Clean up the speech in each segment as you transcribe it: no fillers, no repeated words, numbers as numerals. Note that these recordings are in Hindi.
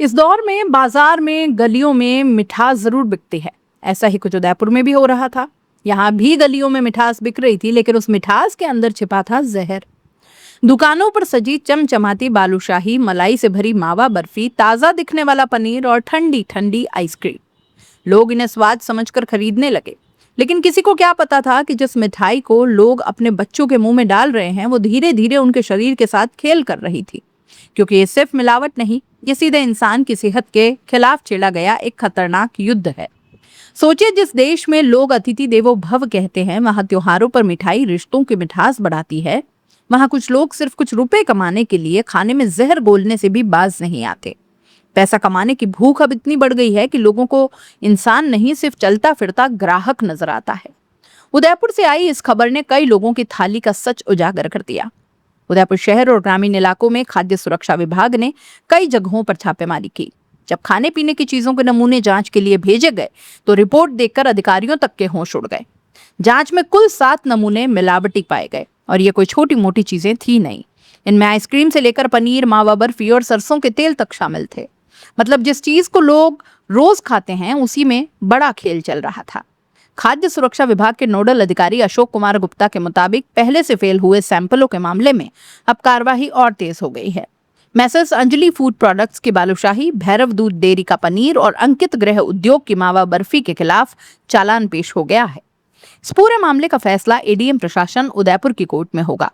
इस दौर में बाजार में गलियों में मिठास जरूर बिकती है। ऐसा ही कुछ उदयपुर में भी हो रहा था। यहाँ भी गलियों में मिठास बिक रही थी, लेकिन उस मिठास के अंदर छिपा था जहर। दुकानों पर सजी चमचमाती बालूशाही, मलाई से भरी मावा बर्फी, ताजा दिखने वाला पनीर और ठंडी ठंडी आइसक्रीम। लोग इन्हें स्वाद समझकर खरीदने लगे, लेकिन किसी को क्या पता था कि जिस मिठाई को लोग अपने बच्चों के मुंह में डाल रहे हैं, वो धीरे धीरे उनके शरीर के साथ खेल कर रही थी। क्योंकि ये सिर्फ मिलावट नहीं, ये सीधे इंसान की सेहत के खिलाफ छेड़ा गया एक खतरनाक युद्ध है। सोचिए, जिस देश में लोग अतिथि देवो भव कहते हैं, वहां त्योहारों पर मिठाई रिश्तों की मिठास बढ़ाती है। वहां कुछ लोग सिर्फ कुछ रुपए कमाने के लिए खाने में जहर घोलने से भी बाज नहीं आते। पैसा कमाने की भूख अब इतनी बढ़ गई है कि लोगों को इंसान नहीं, सिर्फ चलता फिरता ग्राहक नजर आता है। उदयपुर से आई इस खबर ने कई लोगों की थाली का सच उजागर कर दिया। उदयपुर शहर और ग्रामीण इलाकों में खाद्य सुरक्षा विभाग ने कई जगहों पर छापेमारी की। जब खाने पीने की चीजों के नमूने जांच के लिए भेजे गए, तो रिपोर्ट देखकर अधिकारियों तक के होश उड़ गए। जांच में कुल 7 नमूने मिलावटी पाए गए, और ये कोई छोटी मोटी चीजें थी नहीं। इनमें आइसक्रीम से लेकर पनीर, मावा बर्फी और सरसों के तेल तक शामिल थे। मतलब जिस चीज को लोग रोज खाते हैं, उसी में बड़ा खेल चल रहा था। खाद्य सुरक्षा विभाग के नोडल अधिकारी अशोक कुमार गुप्ता के मुताबिक पहले से फेल हुए सैंपलों के मामले में अब कार्रवाई और तेज हो गई है। मैसर्स अंजलि फूड प्रोडक्ट्स की बालूशाही, भैरव दूध डेयरी का पनीर और अंकित गृह उद्योग की मावा बर्फी के खिलाफ चालान पेश हो गया है। इस पूरे मामले का फैसला एडीएम प्रशासन उदयपुर की कोर्ट में होगा।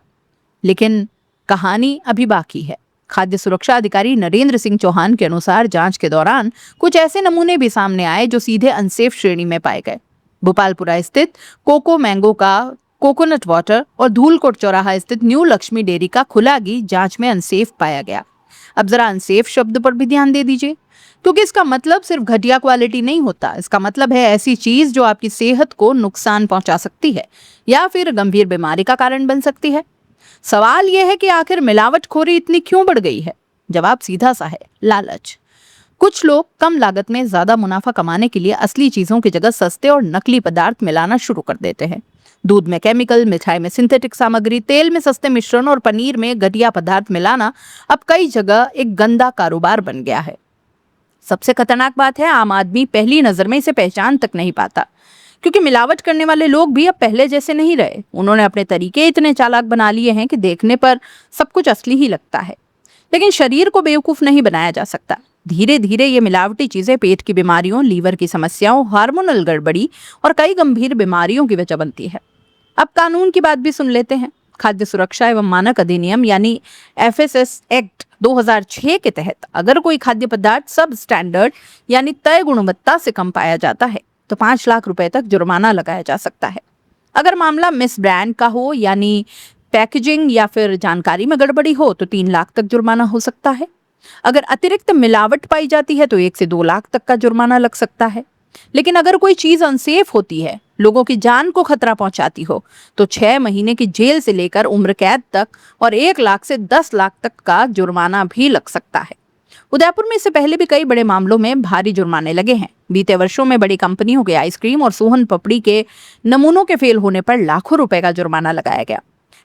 लेकिन कहानी अभी बाकी है। खाद्य सुरक्षा अधिकारी नरेंद्र सिंह चौहान के अनुसार जांच के दौरान कुछ ऐसे नमूने भी सामने आए जो सीधे अनसेफ श्रेणी में पाए गए। भोपालपुरा स्थित कोको मैंगो का कोकोनट वाटर और धूलकोट चौराहा स्थित न्यू लक्ष्मी डेयरी का खुला घी जांच में अनसेफ पाया गया। अब जरा अनसेफ शब्द पर भी ध्यान दे दीजिए, क्योंकि इसका मतलब सिर्फ घटिया क्वालिटी नहीं होता। इसका मतलब है ऐसी चीज जो आपकी सेहत को नुकसान पहुंचा सकती है या फिर गंभीर बीमारी का कारण बन सकती है। सवाल यह है कि आखिर मिलावटखोरी इतनी क्यों बढ़ गई है? जवाब सीधा सा है, लालच। कुछ लोग कम लागत में ज्यादा मुनाफा कमाने के लिए असली चीजों की जगह सस्ते और नकली पदार्थ मिलाना शुरू कर देते हैं। दूध में केमिकल, मिठाई में सिंथेटिक सामग्री, तेल में सस्ते मिश्रण और पनीर में घटिया पदार्थ मिलाना अब कई जगह एक गंदा कारोबार बन गया है। सबसे खतरनाक बात है, आम आदमी पहली नजर में इसे पहचान तक नहीं पाता, क्योंकि मिलावट करने वाले लोग भी अब पहले जैसे नहीं रहे। उन्होंने अपने तरीके इतने चालाक बना लिए हैं कि देखने पर सब कुछ असली ही लगता है। लेकिन शरीर को बेवकूफ नहीं बनाया जा सकता। धीरे धीरे ये मिलावटी चीजें पेट की बीमारियों, लीवर की समस्याओं, हार्मोनल गड़बड़ी और कई गंभीर बीमारियों की वजह बनती है। अब कानून की बात भी सुन लेते हैं। खाद्य सुरक्षा एवं मानक अधिनियम यानी FSS एक्ट 2006 के तहत अगर कोई खाद्य पदार्थ सब स्टैंडर्ड यानी तय गुणवत्ता से कम पाया जाता है, तो 5 लाख रुपए तक जुर्माना लगाया जा सकता है। अगर मामला मिस ब्रांड का हो, यानी पैकेजिंग या फिर जानकारी में गड़बड़ी हो, तो 3 लाख तक जुर्माना हो सकता है। अगर अतिरिक्त मिलावट पाई जाती है, तो 1 से 2 लाख तक का जुर्माना लग सकता है। लेकिन अगर कोई चीज अनसेफ होती है, लोगों की जान को खतरा पहुंचाती हो, तो 6 महीने की जेल से लेकर उम्र कैद तक और 1 लाख से 10 लाख तक का जुर्माना भी लग सकता है। उदयपुर में इससे पहले भी कई बड़े मामलों में भारी जुर्माने लगे हैं। बीते वर्षों में बड़ी कंपनियों के आइसक्रीम और सोहन पपड़ी के नमूनों के फेल होने पर लाखों रुपए का जुर्माना लगाया गया।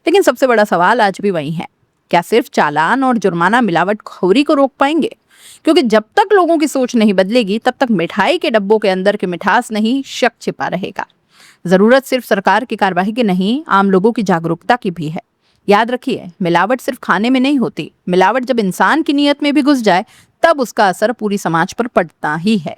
लेकिन सबसे बड़ा सवाल आज भी वही है, क्या सिर्फ चालान और जुर्माना मिलावटखोरी को रोक पाएंगे? क्योंकि जब तक लोगों की सोच नहीं बदलेगी, तब तक मिठाई के डब्बों के अंदर की मिठास नहीं, शक छिपा रहेगा। जरूरत सिर्फ सरकार की कार्रवाई की नहीं, आम लोगों की जागरूकता की भी है। याद रखिए, मिलावट सिर्फ खाने में नहीं होती। मिलावट जब इंसान की नीयत में भी घुस जाए, तब उसका असर पूरी समाज पर पड़ता ही है।